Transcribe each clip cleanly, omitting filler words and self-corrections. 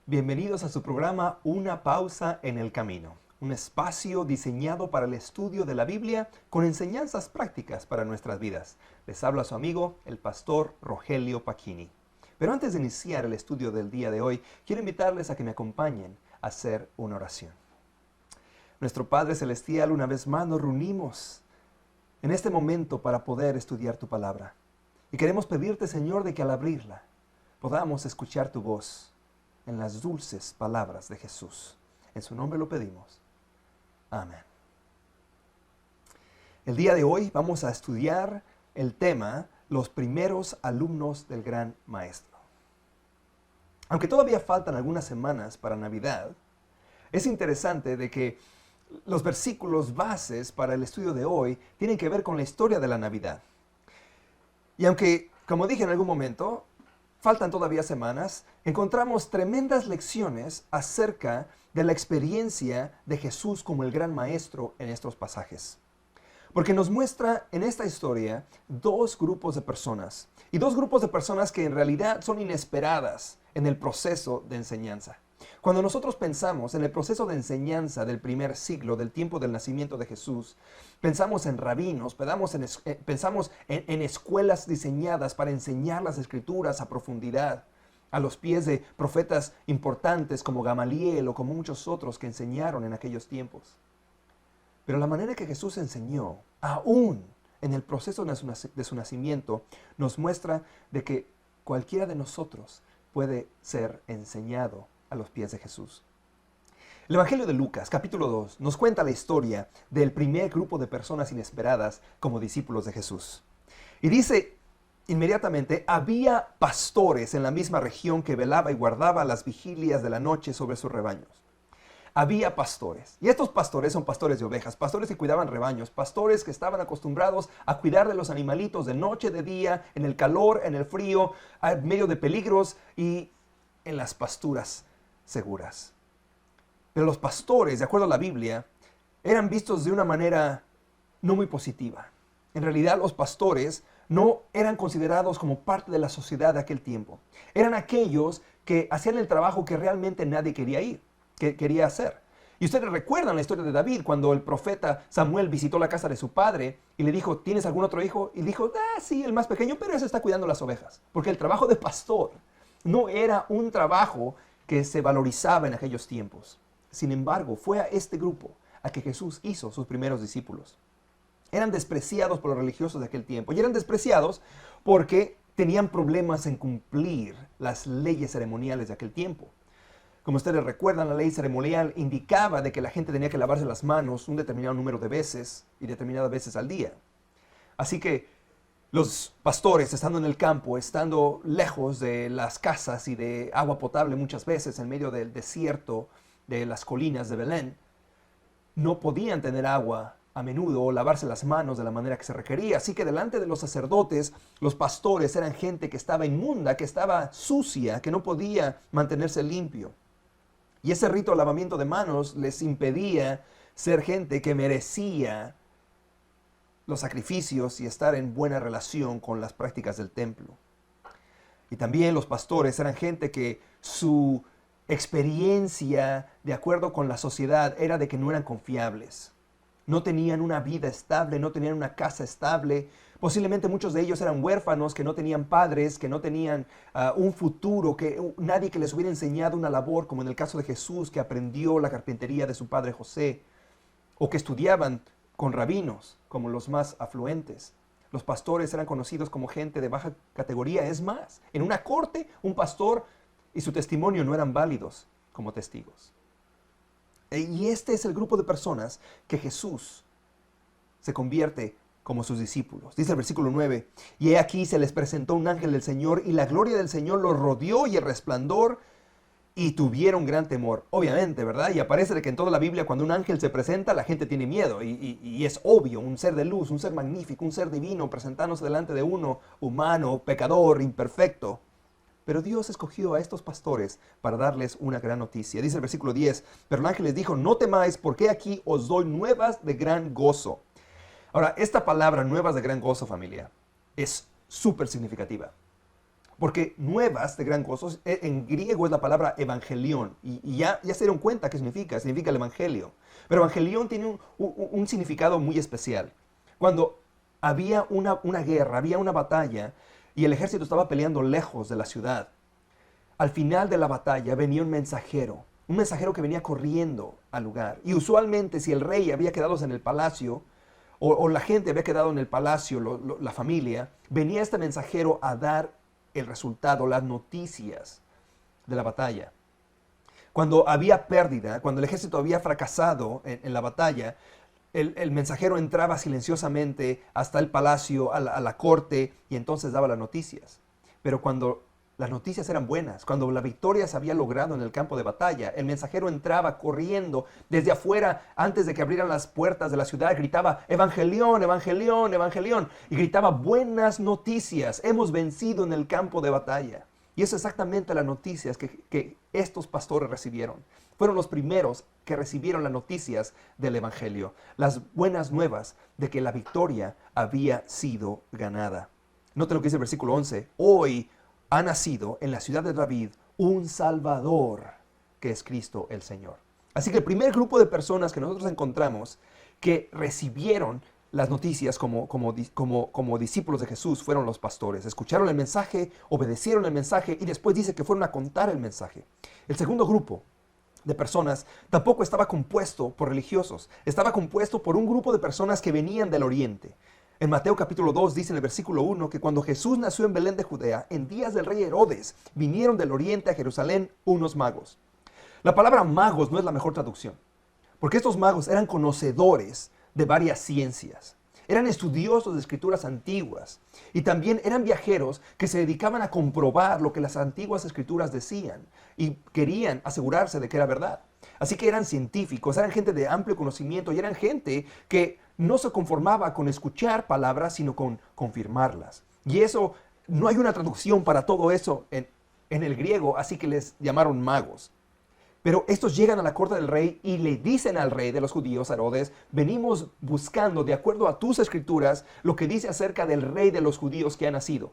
Bienvenidos a su programa Una pausa en el camino, un espacio diseñado para el estudio de la Biblia con enseñanzas prácticas para nuestras vidas. Les habla su amigo, el pastor Rogelio Pacchini. Pero antes de iniciar el estudio del día de hoy, quiero invitarles a que me acompañen a hacer una oración. Nuestro Padre Celestial, una vez más nos reunimos en este momento para poder estudiar tu palabra. Y queremos pedirte, Señor, de que al abrirla podamos escuchar tu voz en las dulces palabras de Jesús. En su nombre lo pedimos. Amén. El día de hoy vamos a estudiar el tema Los primeros alumnos del gran maestro. Aunque todavía faltan algunas semanas para Navidad, es interesante de que los versículos bases para el estudio de hoy tienen que ver con la historia de la Navidad. Y aunque, como dije en algún momento, faltan todavía semanas, encontramos tremendas lecciones acerca de la experiencia de Jesús como el gran maestro en estos pasajes. Porque nos muestra en esta historia dos grupos de personas, y dos grupos de personas que en realidad son inesperadas en el proceso de enseñanza. Cuando nosotros pensamos en el proceso de enseñanza del primer siglo, del tiempo del nacimiento de Jesús, pensamos en rabinos, pensamos en escuelas diseñadas para enseñar las Escrituras a profundidad, a los pies de profetas importantes como Gamaliel o como muchos otros que enseñaron en aquellos tiempos. Pero la manera que Jesús enseñó, aún en el proceso de su nacimiento, nos muestra de que cualquiera de nosotros puede ser enseñado a los pies de Jesús. El Evangelio de Lucas, capítulo 2, nos cuenta la historia del primer grupo de personas inesperadas como discípulos de Jesús. Y dice inmediatamente, había pastores en la misma región que velaba y guardaba las vigilias de la noche sobre sus rebaños. Había pastores. Y estos pastores son pastores de ovejas, pastores que cuidaban rebaños, pastores que estaban acostumbrados a cuidar de los animalitos de noche, de día, en el calor, en el frío, en medio de peligros y en las pasturas seguras. Pero los pastores, de acuerdo a la Biblia, eran vistos de una manera no muy positiva. En realidad, los pastores no eran considerados como parte de la sociedad de aquel tiempo. Eran aquellos que hacían el trabajo que realmente nadie quería hacer. Y ustedes recuerdan la historia de David, cuando el profeta Samuel visitó la casa de su padre y le dijo, ¿tienes algún otro hijo? Y dijo, sí, el más pequeño, pero ese está cuidando las ovejas. Porque el trabajo de pastor no era un trabajo que se valorizaba en aquellos tiempos. Sin embargo, fue a este grupo a que Jesús hizo sus primeros discípulos. Eran despreciados por los religiosos de aquel tiempo. Y eran despreciados porque tenían problemas en cumplir las leyes ceremoniales de aquel tiempo. Como ustedes recuerdan, la ley ceremonial indicaba de que la gente tenía que lavarse las manos un determinado número de veces y determinadas veces al día. Así que los pastores, estando en el campo, estando lejos de las casas y de agua potable muchas veces, en medio del desierto de las colinas de Belén, no podían tener agua a menudo o lavarse las manos de la manera que se requería. Así que delante de los sacerdotes, los pastores eran gente que estaba inmunda, que estaba sucia, que no podía mantenerse limpio. Y ese rito de lavamiento de manos les impedía ser gente que merecía los sacrificios y estar en buena relación con las prácticas del templo. Y también los pastores eran gente que su experiencia, de acuerdo con la sociedad, era de que no eran confiables. No tenían una vida estable, no tenían una casa estable. Posiblemente muchos de ellos eran huérfanos, que no tenían padres, que no tenían un futuro, nadie que les hubiera enseñado una labor, como en el caso de Jesús, que aprendió la carpintería de su padre José, o que estudiaban con rabinos, como los más afluentes. Los pastores eran conocidos como gente de baja categoría. Es más, en una corte, un pastor y su testimonio no eran válidos como testigos. Y este es el grupo de personas que Jesús se convierte como sus discípulos. Dice el versículo 9, y he aquí se les presentó un ángel del Señor, y la gloria del Señor los rodeó, y el resplandor y tuvieron gran temor. Obviamente, ¿verdad? Y aparece de que en toda la Biblia cuando un ángel se presenta, la gente tiene miedo. Y es obvio, un ser de luz, un ser magnífico, un ser divino, presentándose delante de uno, humano, pecador, imperfecto. Pero Dios escogió a estos pastores para darles una gran noticia. Dice el versículo 10, pero el ángel les dijo, no temáis, porque aquí os doy nuevas de gran gozo. Ahora, esta palabra, nuevas de gran gozo, familia, es súper significativa. Porque nuevas de gran gozo, en griego es la palabra evangelión. Y ya se dieron cuenta qué significa. Significa el evangelio. Pero evangelión tiene un significado muy especial. Cuando había una guerra, había una batalla, y el ejército estaba peleando lejos de la ciudad, al final de la batalla venía un mensajero que venía corriendo al lugar. Y usualmente si el rey había quedado en el palacio, o la gente había quedado en el palacio, la familia, venía este mensajero a dar el resultado, las noticias de la batalla. Cuando había pérdida, cuando el ejército había fracasado en la batalla, el mensajero entraba silenciosamente hasta el palacio, a la corte, y entonces daba las noticias. Pero cuando las noticias eran buenas, cuando la victoria se había logrado en el campo de batalla, el mensajero entraba corriendo desde afuera, antes de que abrieran las puertas de la ciudad, gritaba, Evangelión, Evangelión, Evangelión, y gritaba, buenas noticias, hemos vencido en el campo de batalla. Y eso es exactamente las noticias que estos pastores recibieron. Fueron los primeros que recibieron las noticias del Evangelio, las buenas nuevas de que la victoria había sido ganada. Note lo que dice el versículo 11. Hoy ha nacido en la ciudad de David un Salvador, que es Cristo el Señor. Así que el primer grupo de personas que nosotros encontramos que recibieron las noticias como discípulos de Jesús fueron los pastores. Escucharon el mensaje, obedecieron el mensaje y después dice que fueron a contar el mensaje. El segundo grupo de personas tampoco estaba compuesto por religiosos, estaba compuesto por un grupo de personas que venían del oriente. En Mateo capítulo 2 dice en el versículo 1 que cuando Jesús nació en Belén de Judea, en días del rey Herodes, vinieron del oriente a Jerusalén unos magos. La palabra magos no es la mejor traducción, porque estos magos eran conocedores de varias ciencias. Eran estudiosos de escrituras antiguas y también eran viajeros que se dedicaban a comprobar lo que las antiguas escrituras decían y querían asegurarse de que era verdad. Así que eran científicos, eran gente de amplio conocimiento y eran gente que no se conformaba con escuchar palabras, sino con confirmarlas. Y eso, no hay una traducción para todo eso en el griego, así que les llamaron magos. Pero estos llegan a la corte del rey y le dicen al rey de los judíos, Herodes, venimos buscando, de acuerdo a tus escrituras, lo que dice acerca del rey de los judíos que ha nacido.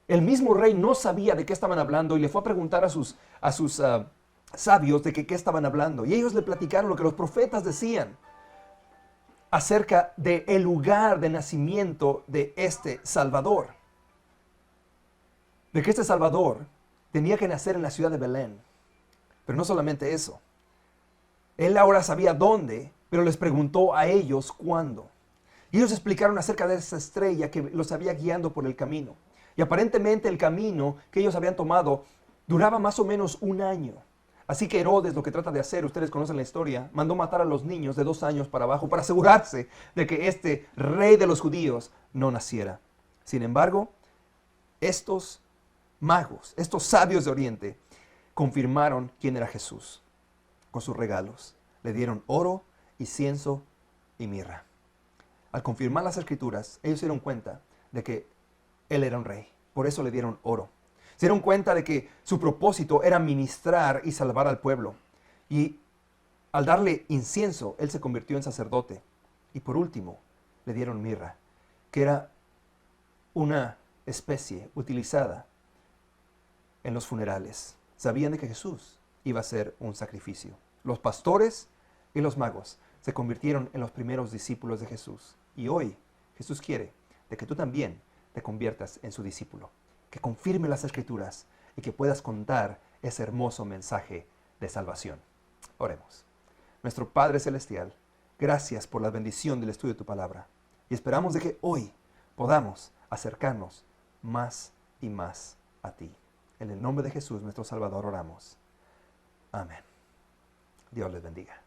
El mismo rey no sabía de qué estaban hablando y le fue a preguntar a sus sabios de qué estaban hablando. Y ellos le platicaron lo que los profetas decían acerca del lugar de nacimiento de este Salvador. De que este Salvador tenía que nacer en la ciudad de Belén. Pero no solamente eso. Él ahora sabía dónde, pero les preguntó a ellos cuándo. Y ellos explicaron acerca de esa estrella que los había guiando por el camino. Y aparentemente el camino que ellos habían tomado duraba más o menos un año. Así que Herodes lo que trata de hacer, ustedes conocen la historia, mandó matar a los niños de 2 años para abajo para asegurarse de que este rey de los judíos no naciera. Sin embargo, estos magos, estos sabios de Oriente, confirmaron quién era Jesús con sus regalos. Le dieron oro, incienso y mirra. Al confirmar las escrituras, ellos se dieron cuenta de que él era un rey. Por eso le dieron oro. Se dieron cuenta de que su propósito era ministrar y salvar al pueblo. Y al darle incienso, él se convirtió en sacerdote. Y por último, le dieron mirra, que era una especie utilizada en los funerales. Sabían de que Jesús iba a ser un sacrificio. Los pastores y los magos se convirtieron en los primeros discípulos de Jesús. Y hoy Jesús quiere de que tú también te conviertas en su discípulo, que confirme las escrituras y que puedas contar ese hermoso mensaje de salvación. Oremos. Nuestro Padre Celestial, gracias por la bendición del estudio de tu palabra. Y esperamos de que hoy podamos acercarnos más y más a ti. En el nombre de Jesús, nuestro Salvador, oramos. Amén. Dios les bendiga.